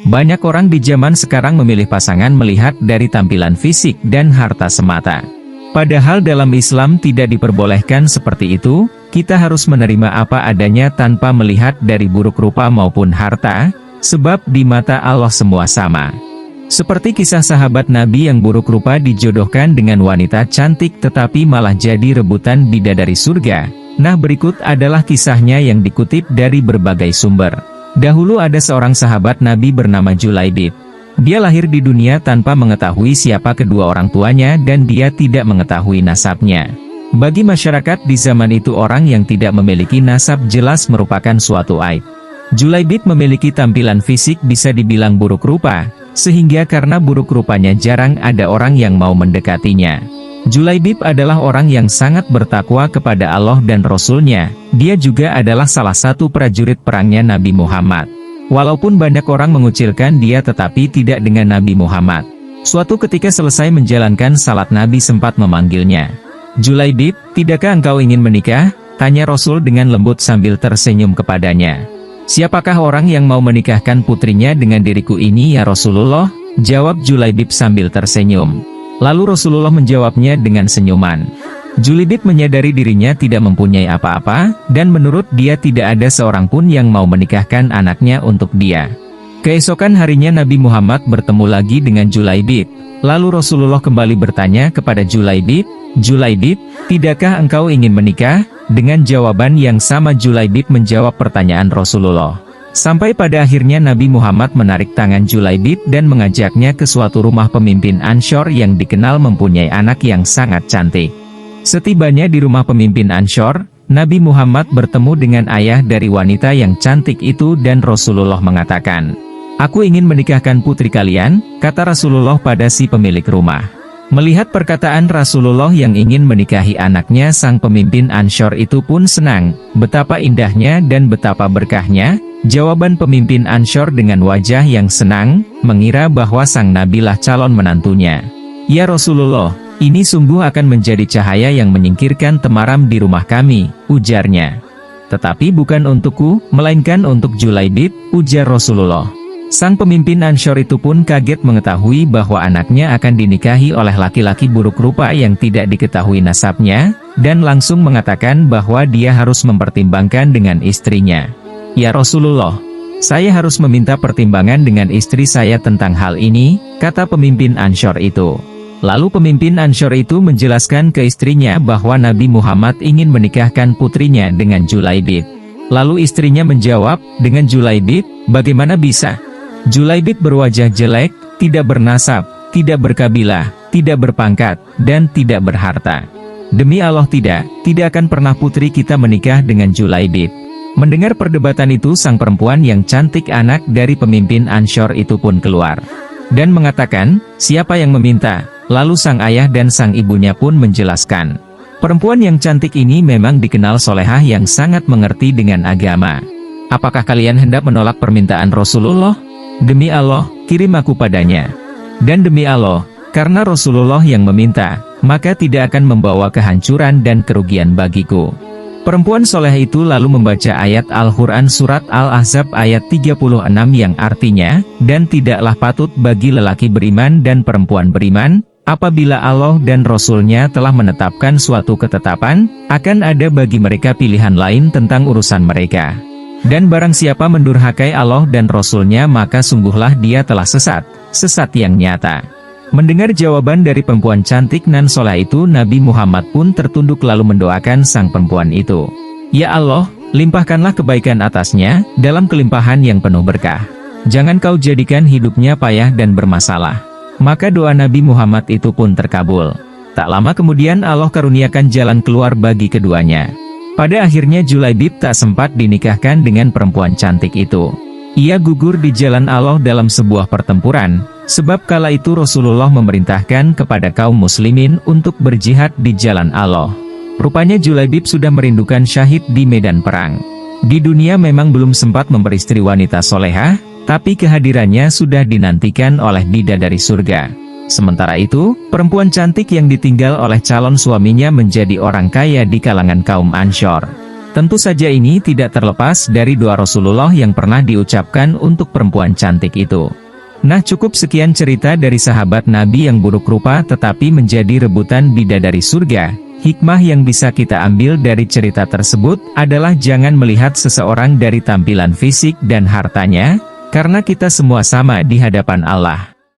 Banyak orang di zaman sekarang memilih pasangan melihat dari tampilan fisik dan harta semata. Padahal dalam Islam tidak diperbolehkan seperti itu, kita harus menerima apa adanya tanpa melihat dari buruk rupa maupun harta, sebab di mata Allah semua sama. Seperti kisah sahabat Nabi yang buruk rupa dijodohkan dengan wanita cantik tetapi malah jadi rebutan bidadari surga. Nah, berikut adalah kisahnya yang dikutip dari berbagai sumber. Dahulu ada seorang sahabat Nabi bernama Julaibib. Dia lahir di dunia tanpa mengetahui siapa kedua orang tuanya dan dia tidak mengetahui nasabnya. Bagi masyarakat di zaman itu orang yang tidak memiliki nasab jelas merupakan suatu aib. Julaibib memiliki tampilan fisik bisa dibilang buruk rupa, sehingga karena buruk rupanya jarang ada orang yang mau mendekatinya. Julaibib adalah orang yang sangat bertakwa kepada Allah dan Rasul-Nya. Dia juga adalah salah satu prajurit perangnya Nabi Muhammad. Walaupun banyak orang mengucilkan dia tetapi tidak dengan Nabi Muhammad. Suatu ketika selesai menjalankan salat Nabi sempat memanggilnya. "Julaibib, tidakkah engkau ingin menikah?" tanya Rasul dengan lembut sambil tersenyum kepadanya. "Siapakah orang yang mau menikahkan putrinya dengan diriku ini ya Rasulullah?" jawab Julaibib sambil tersenyum. Lalu Rasulullah menjawabnya dengan senyuman. Julaibib menyadari dirinya tidak mempunyai apa-apa, dan menurut dia tidak ada seorang pun yang mau menikahkan anaknya untuk dia. Keesokan harinya Nabi Muhammad bertemu lagi dengan Julaibib. Lalu Rasulullah kembali bertanya kepada Julaibib, "Julaibib, tidakkah engkau ingin menikah?" Dengan jawaban yang sama Julaibib menjawab pertanyaan Rasulullah. Sampai pada akhirnya Nabi Muhammad menarik tangan Julaibib dan mengajaknya ke suatu rumah pemimpin Ansyar yang dikenal mempunyai anak yang sangat cantik. Setibanya di rumah pemimpin Ansyar, Nabi Muhammad bertemu dengan ayah dari wanita yang cantik itu dan Rasulullah mengatakan, "Aku ingin menikahkan putri kalian," kata Rasulullah pada si pemilik rumah. Melihat perkataan Rasulullah yang ingin menikahi anaknya, sang pemimpin Ansyar itu pun senang. Betapa indahnya dan betapa berkahnya jawaban pemimpin Ansyar dengan wajah yang senang, mengira bahwa sang nabilah calon menantunya. "Ya Rasulullah, ini sungguh akan menjadi cahaya yang menyingkirkan temaram di rumah kami," ujarnya. "Tetapi bukan untukku, melainkan untuk Julaibib," ujar Rasulullah. Sang pemimpin Ansyar itu pun kaget mengetahui bahwa anaknya akan dinikahi oleh laki-laki buruk rupa yang tidak diketahui nasabnya, dan langsung mengatakan bahwa dia harus mempertimbangkan dengan istrinya. "Ya Rasulullah, saya harus meminta pertimbangan dengan istri saya tentang hal ini," kata pemimpin Ansyar itu. Lalu pemimpin Ansyar itu menjelaskan ke istrinya bahwa Nabi Muhammad ingin menikahkan putrinya dengan Julaibib. Lalu istrinya menjawab, "Dengan Julaibib, bagaimana bisa? Julaibib berwajah jelek, tidak bernasab, tidak berkabilah, tidak berpangkat, dan tidak berharta. Demi Allah tidak akan pernah putri kita menikah dengan Julaibib." Mendengar perdebatan itu, sang perempuan yang cantik anak dari pemimpin Ansyar itu pun keluar dan mengatakan, "Siapa yang meminta?" Lalu sang ayah dan sang ibunya pun menjelaskan. Perempuan yang cantik ini memang dikenal solehah yang sangat mengerti dengan agama. "Apakah kalian hendak menolak permintaan Rasulullah? Demi Allah, kirim aku padanya. Dan demi Allah, karena Rasulullah yang meminta, maka tidak akan membawa kehancuran dan kerugian bagiku." Perempuan soleh itu lalu membaca ayat Al-Quran surat Al-Ahzab ayat 36 yang artinya, "Dan tidaklah patut bagi lelaki beriman dan perempuan beriman, apabila Allah dan Rasul-Nya telah menetapkan suatu ketetapan, akan ada bagi mereka pilihan lain tentang urusan mereka. Dan barang siapa mendurhakai Allah dan Rasul-Nya maka sungguhlah dia telah sesat, sesat yang nyata." Mendengar jawaban dari perempuan cantik nan soleh itu, Nabi Muhammad pun tertunduk lalu mendoakan sang perempuan itu. "Ya Allah, limpahkanlah kebaikan atasnya, dalam kelimpahan yang penuh berkah. Jangan kau jadikan hidupnya payah dan bermasalah." Maka doa Nabi Muhammad itu pun terkabul. Tak lama kemudian Allah karuniakan jalan keluar bagi keduanya. Pada akhirnya Julaibib tak sempat dinikahkan dengan perempuan cantik itu. Ia gugur di jalan Allah dalam sebuah pertempuran, sebab kala itu Rasulullah memerintahkan kepada kaum muslimin untuk berjihad di jalan Allah. Rupanya Julaibib sudah merindukan syahid di medan perang. Di dunia memang belum sempat memperistri wanita solehah, tapi kehadirannya sudah dinantikan oleh bidadari surga. Sementara itu, perempuan cantik yang ditinggal oleh calon suaminya menjadi orang kaya di kalangan kaum Ansyar. Tentu saja ini tidak terlepas dari doa Rasulullah yang pernah diucapkan untuk perempuan cantik itu. Nah, cukup sekian cerita dari sahabat Nabi yang buruk rupa tetapi menjadi rebutan bidadari surga. Hikmah yang bisa kita ambil dari cerita tersebut adalah jangan melihat seseorang dari tampilan fisik dan hartanya, karena kita semua sama di hadapan Allah.